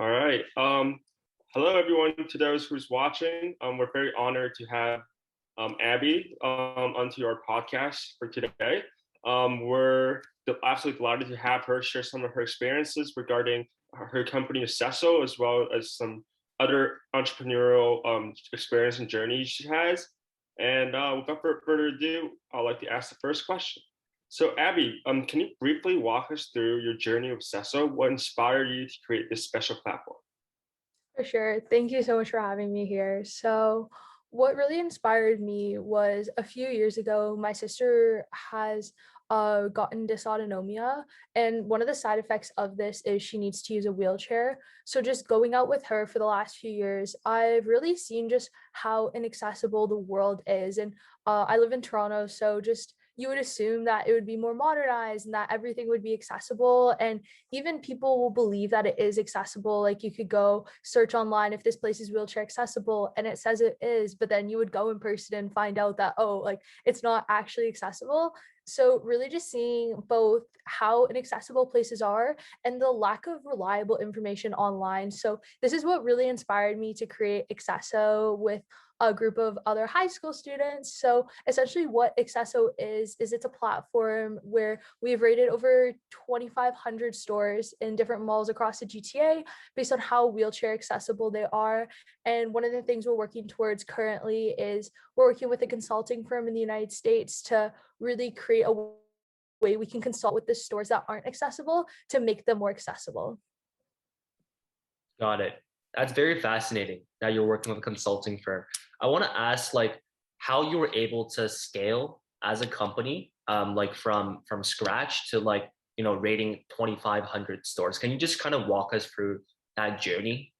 All right. Hello, everyone. To those who's watching, we're very honored to have Abby onto our podcast for today. We're absolutely delighted to have her share some of her experiences regarding her company Acesso, as well as some other entrepreneurial experience and journeys she has. And without further ado, I'd like to ask the first question. So, Abby, can you briefly walk us through your journey with Acesso? What inspired you to create this special platform? For sure. Thank you so much for having me here. So, what really inspired me was a few years ago, my sister has gotten dysautonomia. And one of the side effects of this is she needs to use a wheelchair. So, just going out with her for the last few years, I've really seen just how inaccessible the world is. And I live in Toronto. So, just you would assume that it would be more modernized and that everything would be accessible. And even people will believe that it is accessible. Like you could go search online if this place is wheelchair accessible and it says it is, but then you would go in person and find out that, oh, like it's not actually accessible. So really just seeing both how inaccessible places are and the lack of reliable information online. So this is what really inspired me to create Accesso with a group of other high school students. So essentially what Accesso is it's a platform where we've rated over 2,500 stores in different malls across the GTA based on how wheelchair accessible they are. And one of the things we're working towards currently is we're working with a consulting firm in the United States to really create a way we can consult with the stores that aren't accessible to make them more accessible. Got it. That's very fascinating that you're working with a consulting firm. I want to ask how you were able to scale as a company, like from scratch to rating 2,500 stores. Can you just kind of walk us through that journey?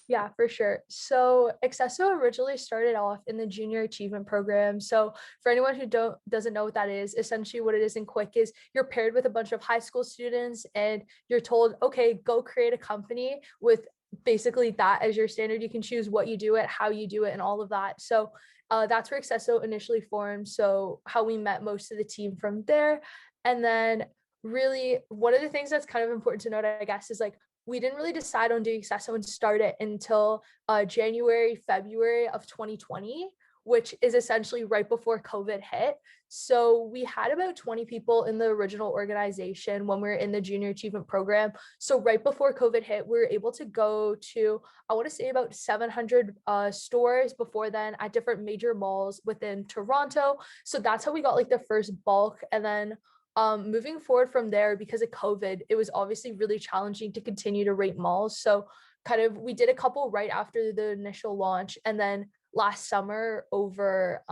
Yeah, for sure. So Accesso originally started off in the junior achievement program. So for anyone who doesn't know what that is, essentially what it is in quick is you're paired with a bunch of high school students and you're told, okay, go create a company with basically that as your standard. You can choose what you do it, how you do it, and all of that. So that's where Accesso initially formed. So how we met most of the team from there. And then really one of the things that's kind of important to note, I guess, is like we didn't really decide on doing Accesso and start it until January, February of 2020, which is essentially right before COVID hit. So we had about 20 people in the original organization when we were in the junior achievement program. So right before COVID hit, we were able to go to, I want to say about 700 stores before then at different major malls within Toronto. So that's how we got like the first bulk. And then moving forward from there, because of COVID, it was obviously really challenging to continue to rate malls. So kind of we did a couple right after the initial launch, and then last summer over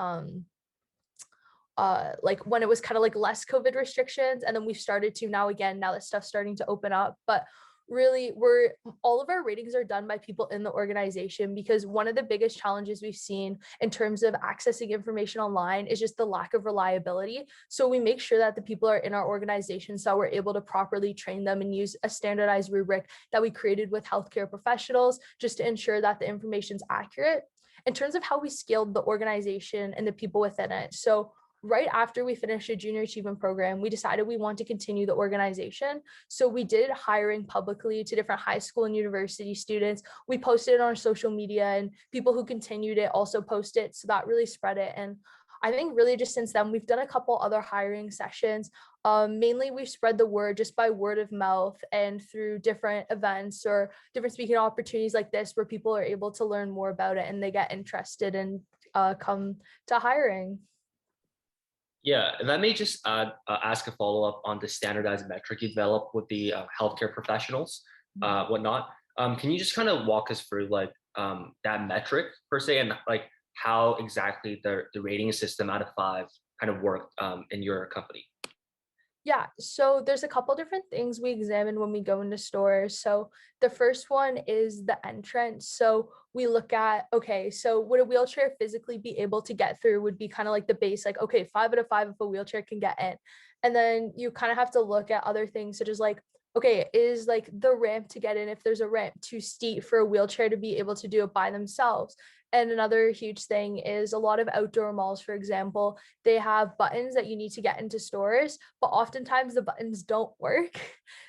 like when it was kind of like less COVID restrictions, and then we started to now again now that stuff's starting to open up. But really we're all of our ratings are done by people in the organization, because one of the biggest challenges we've seen in terms of accessing information online is just the lack of reliability. So we make sure that the people are in our organization so we're able to properly train them and use a standardized rubric that we created with healthcare professionals just to ensure that the information is accurate. In terms of how we scaled the organization and the people within it, so right after we finished a junior achievement program, we decided we want to continue the organization. So we did hiring publicly to different high school and university students. We posted it on our social media, and people who continued it also posted. So that really spread it. And I think really just since then, we've done a couple other hiring sessions. Mainly we've spread the word just by word of mouth and through different events or different speaking opportunities like this, where people are able to learn more about it and they get interested and come to hiring. Yeah, if I may just ask a follow up on the standardized metric you developed with the healthcare professionals, whatnot. Can you just kind of walk us through that metric per se, and like how exactly the rating system out of five kind of worked in your company? Yeah, so there's a couple different things we examine when we go into stores. So the first one is the entrance. So we look at, okay, so would a wheelchair physically be able to get through would be kind of like the base, like, okay, 5 out of 5 if a wheelchair can get in. And then you kind of have to look at other things such as like okay, is like the ramp to get in, if there's a ramp, too steep for a wheelchair to be able to do it by themselves? And another huge thing is a lot of outdoor malls, for example, they have buttons that you need to get into stores, but oftentimes the buttons don't work.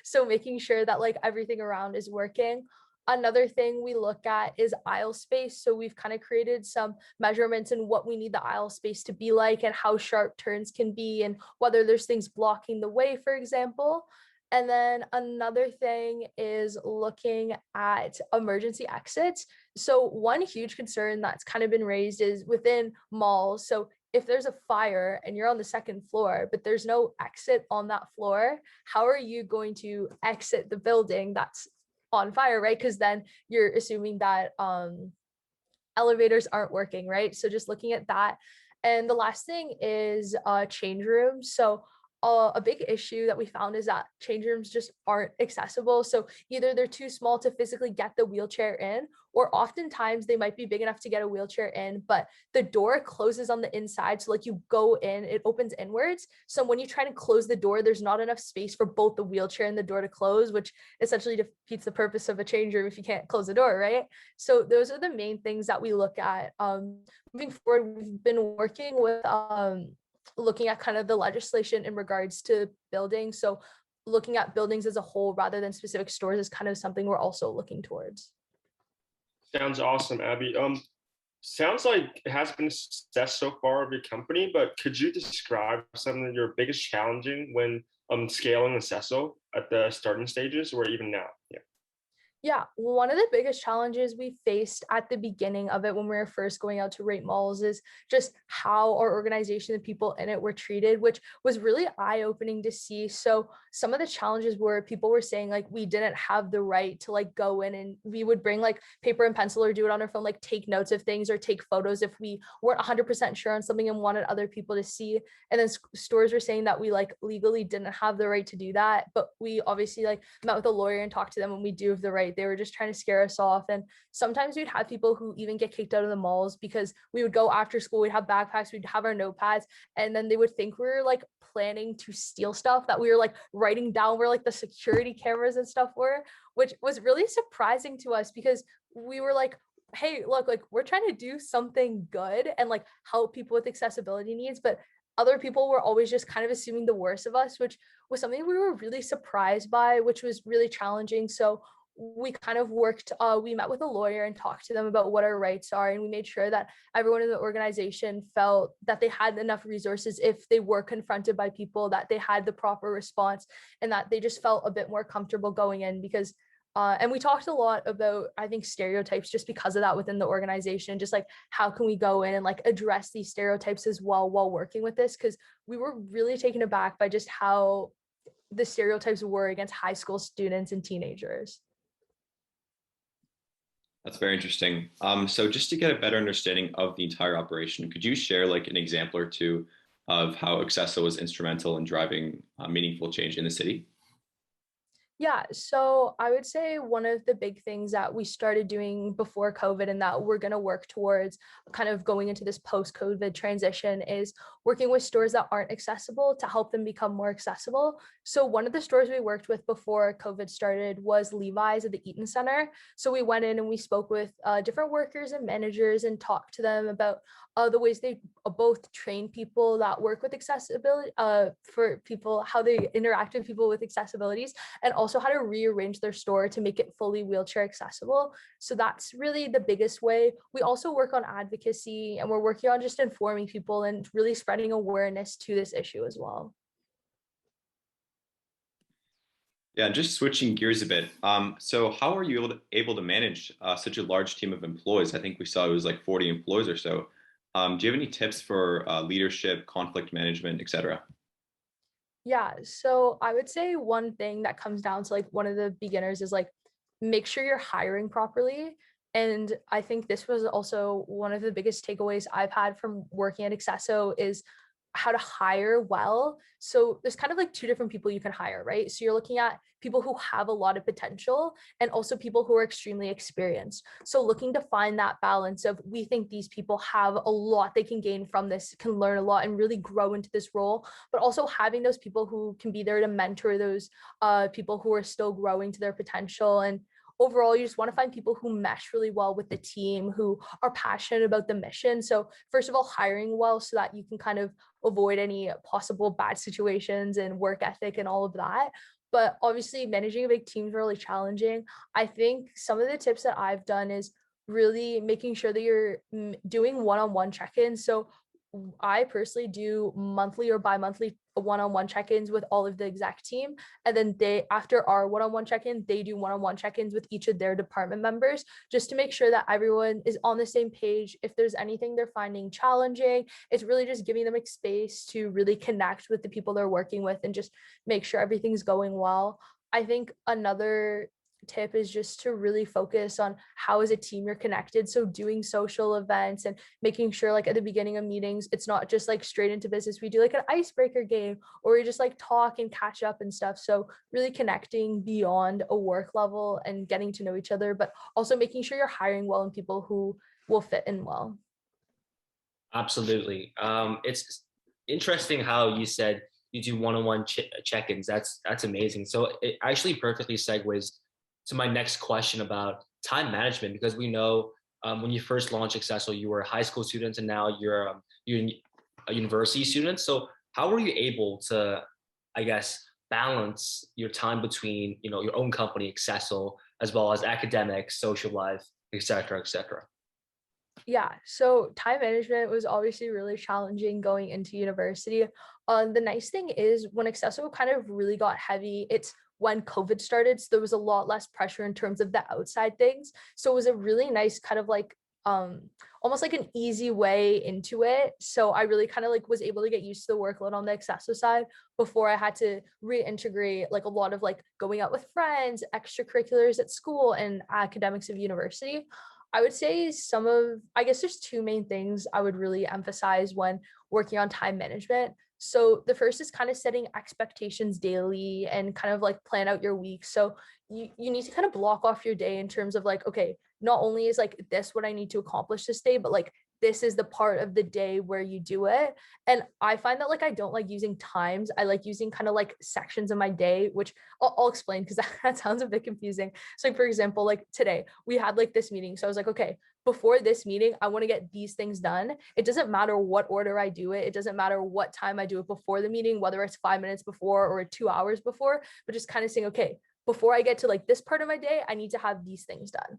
So making sure that like everything around is working. Another thing we look at is aisle space. So we've kind of created some measurements in what we need the aisle space to be like and how sharp turns can be and whether there's things blocking the way, for example. And then another thing is looking at emergency exits. So one huge concern that's kind of been raised is within malls. So if there's a fire and you're on the second floor, but there's no exit on that floor, how are you going to exit the building that's on fire, right? Because then you're assuming that elevators aren't working, right? So just looking at that. And the last thing is change rooms. So a big issue that we found is that change rooms just aren't accessible. So either they're too small to physically get the wheelchair in, or oftentimes they might be big enough to get a wheelchair in, but the door closes on the inside. So like you go in, it opens inwards. So when you try to close the door, there's not enough space for both the wheelchair and the door to close, which essentially defeats the purpose of a change room if you can't close the door, right? So those are the main things that we look at. Moving forward, we've been working with looking at kind of the legislation in regards to buildings. So looking at buildings as a whole rather than specific stores is kind of something we're also looking towards. Sounds awesome, Abby. Sounds like it has been a success so far of your company, but could you describe some of your biggest challenging when scaling Acesso at the starting stages or even now? Yeah. Yeah, one of the biggest challenges we faced at the beginning of it when we were first going out to rate malls is just how our organization, the people in it were treated, which was really eye-opening to see. So some of the challenges were people were saying like we didn't have the right to like go in, and we would bring like paper and pencil or do it on our phone, like take notes of things or take photos if we weren't 100% sure on something and wanted other people to see. And then stores were saying that we like legally didn't have the right to do that, but we obviously like met with a lawyer and talked to them when we do have the right. They were just trying to scare us off. And sometimes we'd have people who even get kicked out of the malls because we would go after school, we'd have backpacks, we'd have our notepads, and then they would think we were like planning to steal stuff that we were like writing down where like the security cameras and stuff were, which was really surprising to us because we were like, hey, look, like we're trying to do something good and like help people with accessibility needs, but other people were always just kind of assuming the worst of us, which was something we were really surprised by, which was really challenging. So we kind of worked, we met with a lawyer and talked to them about what our rights are. And we made sure that everyone in the organization felt that they had enough resources if they were confronted by people, that they had the proper response and that they just felt a bit more comfortable going in because and we talked a lot about, I think, stereotypes just because of that within the organization, just like how can we go in and like address these stereotypes as well while working with this, because we were really taken aback by just how the stereotypes were against high school students and teenagers. That's very interesting. So just to get a better understanding of the entire operation, could you share like an example or two of how Accesso was instrumental in driving meaningful change in the city? Yeah, so I would say one of the big things that we started doing before COVID and that we're going to work towards kind of going into this post-COVID transition is working with stores that aren't accessible to help them become more accessible. So one of the stores we worked with before COVID started was Levi's at the Eaton Center. So we went in and we spoke with different workers and managers and talked to them about the ways they both train people that work with accessibility for people, how they interact with people with accessibilities, and also how to rearrange their store to make it fully wheelchair accessible. So that's really the biggest way. We also work on advocacy and we're working on just informing people and really spreading awareness to this issue as well. Yeah, just switching gears a bit. So how are you able to manage such a large team of employees? I think we saw it was like 40 employees or so. Do you have any tips for leadership, conflict management, et cetera? Yeah, so I would say one thing that comes down to like one of the beginners is like make sure you're hiring properly. And I think this was also one of the biggest takeaways I've had from working at Accesso is how to hire well. So there's kind of like two different people you can hire, right? So you're looking at people who have a lot of potential and also people who are extremely experienced. So looking to find that balance of, we think these people have a lot they can gain from this, can learn a lot and really grow into this role, but also having those people who can be there to mentor those people who are still growing to their potential. And overall, you just want to find people who mesh really well with the team, who are passionate about the mission. So first of all, hiring well so that you can kind of avoid any possible bad situations and work ethic and all of that. But obviously managing a big team is really challenging. I think some of the tips that I've done is really making sure that you're doing one-on-one check-ins. So I personally do monthly or bi-monthly one-on-one check-ins with all of the exec team. And then they, after our one-on-one check-in, they do one-on-one check-ins with each of their department members, just to make sure that everyone is on the same page. If there's anything they're finding challenging, it's really just giving them a space to really connect with the people they're working with and just make sure everything's going well. I think another tip is just to really focus on how as a team you're connected. So doing social events and making sure like at the beginning of meetings, it's not just like straight into business. We do like an icebreaker game, or we just like talk and catch up and stuff. So really connecting beyond a work level and getting to know each other, but also making sure you're hiring well and people who will fit in well. Absolutely. It's interesting how you said you do one-on-one check-ins. That's amazing. So it actually perfectly segues to my next question about time management, because we know when you first launched Accessel, you were a high school student and now you're a university student. So how were you able to, I guess, balance your time between, you know, your own company, Accessel, as well as academics, social life, et cetera, et cetera? Yeah, so time management was obviously really challenging going into university. The nice thing is when Accessio kind of really got heavy, it's when COVID started, so there was a lot less pressure in terms of the outside things. So it was a really nice kind of like almost like an easy way into it. So I really kind of like was able to get used to the workload on the Accessio side before I had to reintegrate like a lot of like going out with friends, extracurriculars at school, and academics of university. I would say I guess there's two main things I would really emphasize when working on time management. So the first is kind of setting expectations daily and kind of like plan out your week. So you need to kind of block off your day in terms of like, okay, not only is like this what I need to accomplish this day, but like this is the part of the day where you do it. And I find that like I don't like using times. I like using kind of like sections of my day, which I'll explain because that sounds a bit confusing. So like, for example, like today we had like this meeting. So I was like, okay, before this meeting, I want to get these things done. It doesn't matter what order I do it. It doesn't matter what time I do it before the meeting, whether it's 5 minutes before or 2 hours before, but just kind of saying, okay, before I get to like this part of my day, I need to have these things done.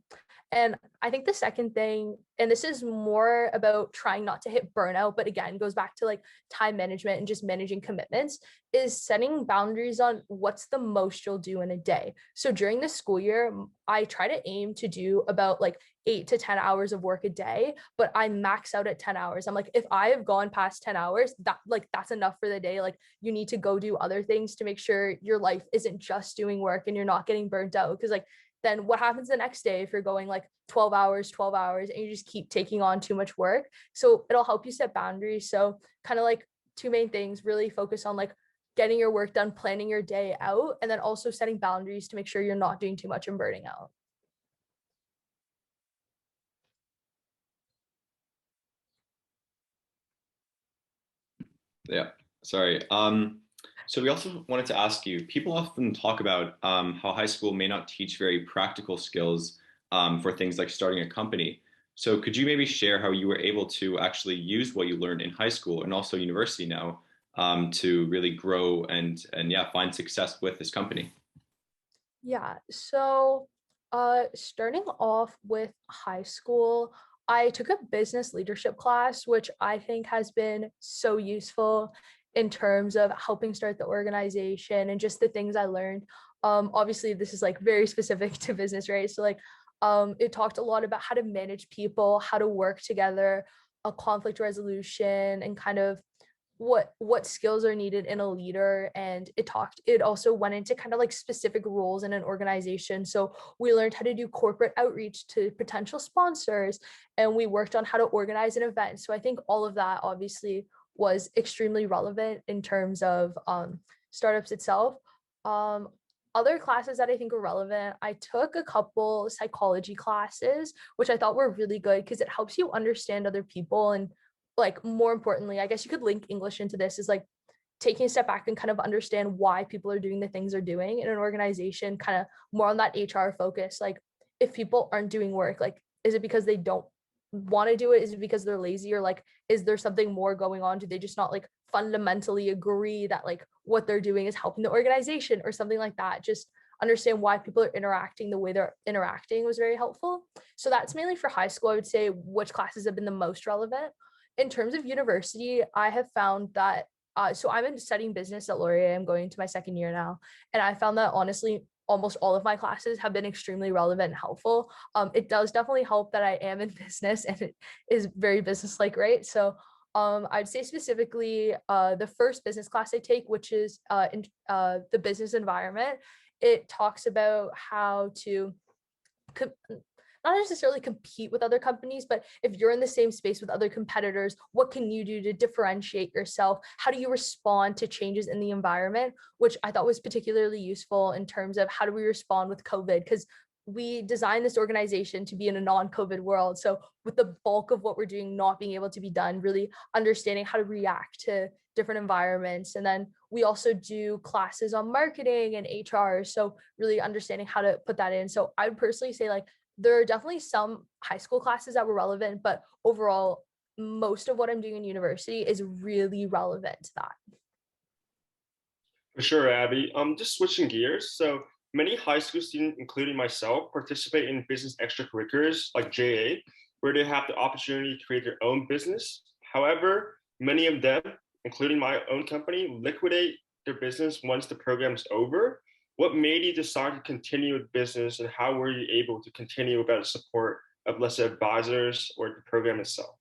And I think the second thing, and this is more about trying not to hit burnout, but again, goes back to like time management and just managing commitments, is setting boundaries on what's the most you'll do in a day. So during the school year, I try to aim to do about like 8 to 10 hours of work a day, but I max out at 10 hours. I'm like, if I have gone past 10 hours, that's enough for the day. Like you need to go do other things to make sure your life isn't just doing work and you're not getting burnt out. Because like then what happens the next day if you're going like 12 hours, and you just keep taking on too much work? So it'll help you set boundaries. So kind of like two main things, really focus on like getting your work done, planning your day out, and then also setting boundaries to make sure you're not doing too much and burning out. Yeah, sorry. So we also wanted to ask you, people often talk about how high school may not teach very practical skills for things like starting a company. So could you maybe share how you were able to actually use what you learned in high school and also university now to really grow and yeah, find success with this company? Yeah, so starting off with high school, I took a business leadership class, which I think has been so useful in terms of helping start the organization and just the things I learned. Obviously, this is like very specific to business, right? So like it talked a lot about how to manage people, how to work together, a conflict resolution, and kind of what skills are needed in a leader. And it also went into kind of like specific roles in an organization. So we learned how to do corporate outreach to potential sponsors, and we worked on how to organize an event. So I think all of that obviously was extremely relevant in terms of startups itself. Other classes that I think were relevant, I took a couple psychology classes, which I thought were really good because it helps you understand other people. And like more importantly, I guess you could link English into this, is like taking a step back and kind of understand why people are doing the things they're doing in an organization, kind of more on that HR focus. Like if people aren't doing work, like is it because they don't want to do it? Is it because they're lazy? Or like is there something more going on? Do they just not like fundamentally agree that like what they're doing is helping the organization or something like that? Just understand why people are interacting the way they're interacting was very helpful. So that's mainly for high school. I would say which classes have been the most relevant. In terms of university, I have found that so I'm in studying business at Laurier. I'm going to my second year now. And I found that honestly, almost all of my classes have been extremely relevant and helpful. It does definitely help that I am in business and it is very business-like, right? So I'd say specifically the first business class I take, which is in the business environment, it talks about how to not necessarily compete with other companies, but if you're in the same space with other competitors, what can you do to differentiate yourself? How do you respond to changes in the environment? Which I thought was particularly useful in terms of how do we respond with COVID? Because we designed this organization to be in a non-COVID world. So with the bulk of what we're doing not being able to be done, really understanding how to react to different environments. And then we also do classes on marketing and HR. So really understanding how to put that in. So I would personally say like, there are definitely some high school classes that were relevant, but overall, most of what I'm doing in university is really relevant to that. For sure, Abby. Just switching gears. So many high school students, including myself, participate in business extracurriculars like JA, where they have the opportunity to create their own business. However, many of them, including my own company, liquidate their business once the program is over. What made you decide to continue with business, and how were you able to continue without the support of, let's say, advisors or the program itself?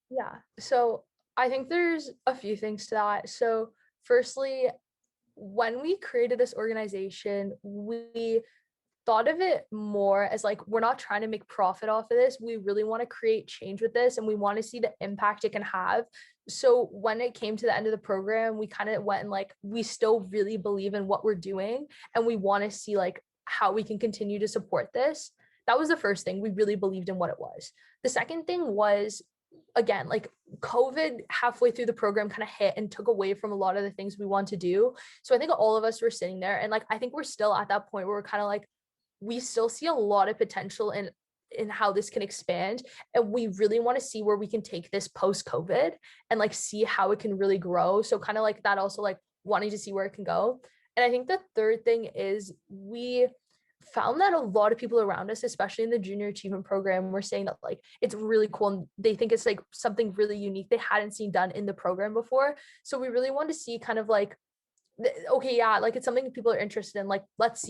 Yeah, so I think there's a few things to that. So firstly, when we created this organization, we thought of it more as like, we're not trying to make profit off of this. We really want to create change with this and we want to see the impact it can have. So when it came to the end of the program, we kind of went and like, we still really believe in what we're doing and we want to see like how we can continue to support this. That was the first thing. We really believed in what it was. The second thing was, again, like COVID halfway through the program kind of hit and took away from a lot of the things we want to do. So I think all of us were sitting there and like, I think we're still at that point where we're kind of like, we still see a lot of potential in how this can expand. And we really want to see where we can take this post COVID and like see how it can really grow. So kind of like that, also like wanting to see where it can go. And I think the third thing is we found that a lot of people around us, especially in the junior achievement program, were saying that like it's really cool and they think it's like something really unique they hadn't seen done in the program before. So we really want to see kind of like, okay, yeah, like it's something people are interested in. Like let's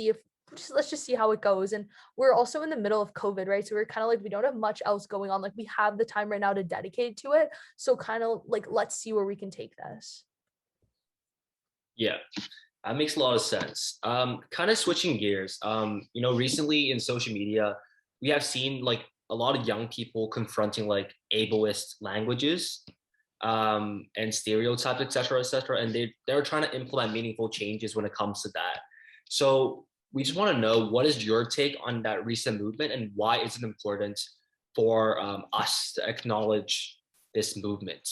just see how it goes. And we're also in the middle of COVID, right? So we're kind of like, we don't have much else going on. Like we have the time right now to dedicate to it. So kind of like, let's see where we can take this. Yeah, that makes a lot of sense. Kind of switching gears. Recently in social media, we have seen like a lot of young people confronting like ableist languages and stereotypes, et cetera, and they're trying to implement meaningful changes when it comes to that. So we just want to know, what is your take on that recent movement and why is it important for us to acknowledge this movement?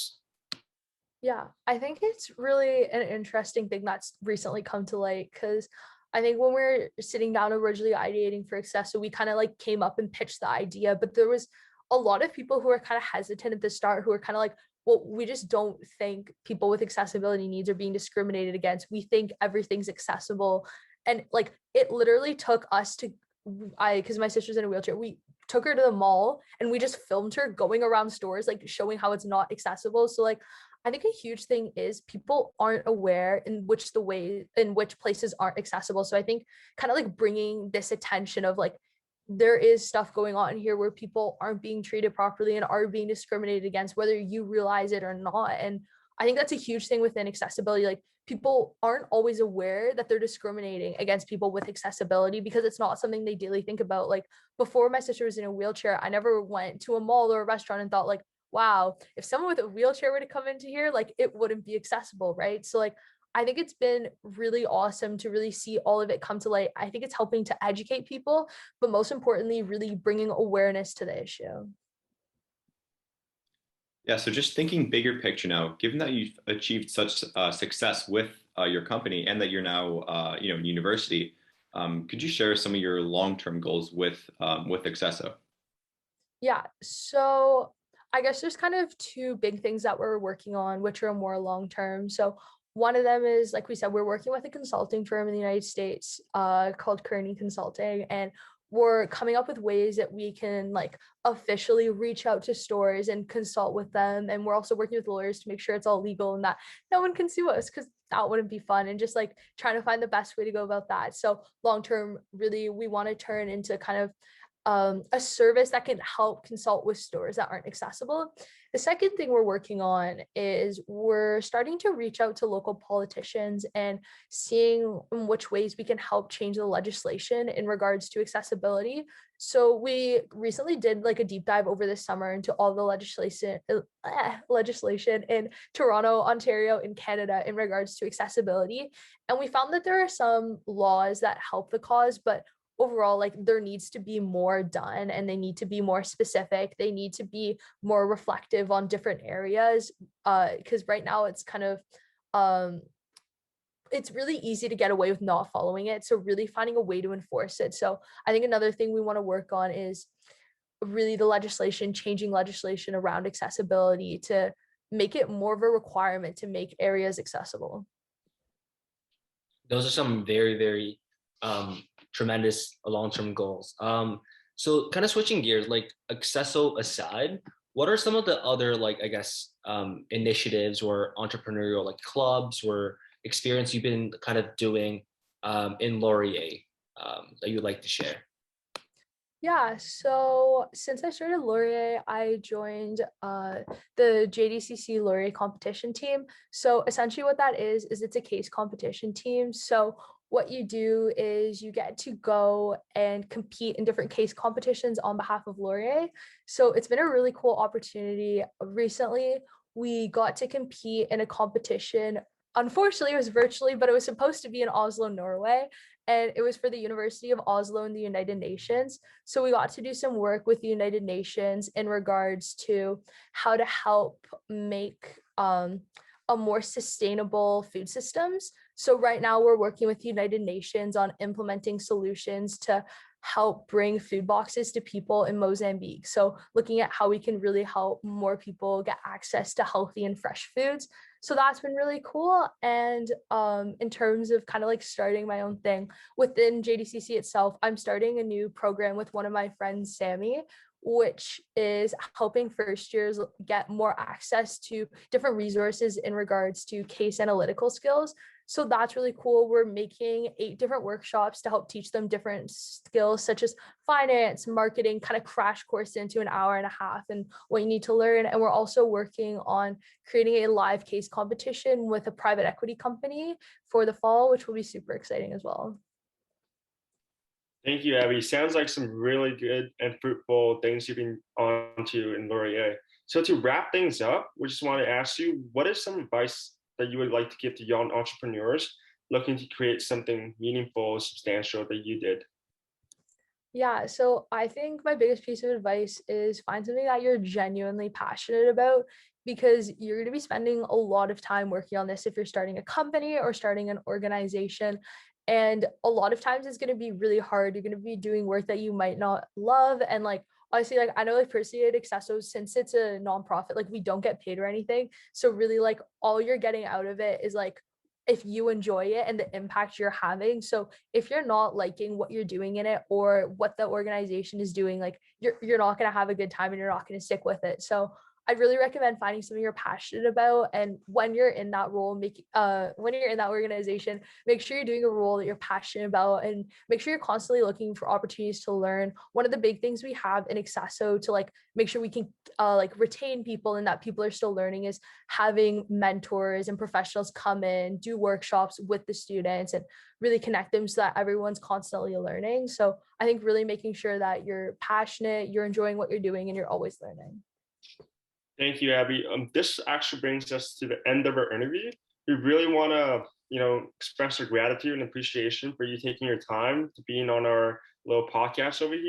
Yeah, I think it's really an interesting thing that's recently come to light because I think when we were sitting down originally ideating for Accesso, we kind of like came up and pitched the idea, but there was a lot of people who were kind of hesitant at the start, who were kind of like, well, we just don't think people with accessibility needs are being discriminated against. We think everything's accessible. And like, it literally took us because my sister's in a wheelchair, we took her to the mall and we just filmed her going around stores, like showing how it's not accessible. So like, I think a huge thing is people aren't aware in which places aren't accessible. So I think kind of like bringing this attention of like, there is stuff going on here where people aren't being treated properly and are being discriminated against, whether you realize it or not. And I think that's a huge thing within accessibility. Like people aren't always aware that they're discriminating against people with accessibility because it's not something they daily think about. Like before my sister was in a wheelchair, I never went to a mall or a restaurant and thought like, wow, if someone with a wheelchair were to come into here, like it wouldn't be accessible, right? So like I think it's been really awesome to really see all of it come to light. I think it's helping to educate people, but most importantly, really bringing awareness to the issue. Yeah, so just thinking bigger picture now, given that you've achieved such success with your company and that you're now, in university, could you share some of your long-term goals with Accesso? Yeah, so I guess there's kind of two big things that we're working on, which are more long term. So one of them is, like we said, we're working with a consulting firm in the United States called Kearney Consulting, and we're coming up with ways that we can like officially reach out to stores and consult with them. And we're also working with lawyers to make sure it's all legal and that no one can sue us, because that wouldn't be fun, and just like trying to find the best way to go about that. So long term, really, we want to turn into kind of a service that can help consult with stores that aren't accessible. The second thing we're working on is we're starting to reach out to local politicians and seeing in which ways we can help change the legislation in regards to accessibility. So we recently did like a deep dive over this summer into all the legislation in Toronto, Ontario, and Canada in regards to accessibility. And we found that there are some laws that help the cause, but overall, like there needs to be more done, and they need to be more specific. They need to be more reflective on different areas, because right now it's kind of it's really easy to get away with not following it, so really finding a way to enforce it. So I think another thing we want to work on is really the legislation, changing legislation around accessibility to make it more of a requirement to make areas accessible. Those are some very, very tremendous long-term goals. So kind of switching gears, like Accesso aside, what are some of the other, like, I guess, initiatives or entrepreneurial like clubs or experience you've been kind of doing in Laurier that you'd like to share? Yeah, so since I started Laurier, I joined the JDCC Laurier competition team. So essentially what that is it's a case competition team. So what you do is you get to go and compete in different case competitions on behalf of Laurier. So it's been a really cool opportunity. Recently, we got to compete in a competition. Unfortunately, it was virtually, but it was supposed to be in Oslo, Norway, and it was for the University of Oslo and the United Nations. So we got to do some work with the United Nations in regards to how to help make a more sustainable food systems. So right now we're working with the United Nations on implementing solutions to help bring food boxes to people in Mozambique. So looking at how we can really help more people get access to healthy and fresh foods. So that's been really cool. And in terms of kind of like starting my own thing within JDCC itself, I'm starting a new program with one of my friends, Sammy, which is helping first years get more access to different resources in regards to case analytical skills. So that's really cool. We're making 8 different workshops to help teach them different skills such as finance, marketing, kind of crash course into an hour and a half and what you need to learn. And we're also working on creating a live case competition with a private equity company for the fall, which will be super exciting as well. Thank you, Abby. Sounds like some really good and fruitful things you've been on to in Laurier. So to wrap things up, we just want to ask you, what is some advice that you would like to give to young entrepreneurs looking to create something meaningful, substantial that you did? Yeah, so I think my biggest piece of advice is find something that you're genuinely passionate about, because you're going to be spending a lot of time working on this if you're starting a company or starting an organization. And a lot of times it's going to be really hard. You're going to be doing work that you might not love. And like, honestly, like I know like personally at Accesso, since it's a nonprofit, like we don't get paid or anything. So really like all you're getting out of it is like if you enjoy it and the impact you're having. So if you're not liking what you're doing in it or what the organization is doing, like you're not going to have a good time and you're not going to stick with it. So I'd really recommend finding something you're passionate about. And when you're in that role, when you're in that organization, make sure you're doing a role that you're passionate about and make sure you're constantly looking for opportunities to learn. One of the big things we have in Accesso to like make sure we can like retain people and that people are still learning is having mentors and professionals come in, do workshops with the students and really connect them so that everyone's constantly learning. So I think really making sure that you're passionate, you're enjoying what you're doing, and you're always learning. Thank you, Abby. This actually brings us to the end of our interview. We really want to, express our gratitude and appreciation for you taking your time to being on our little podcast over here.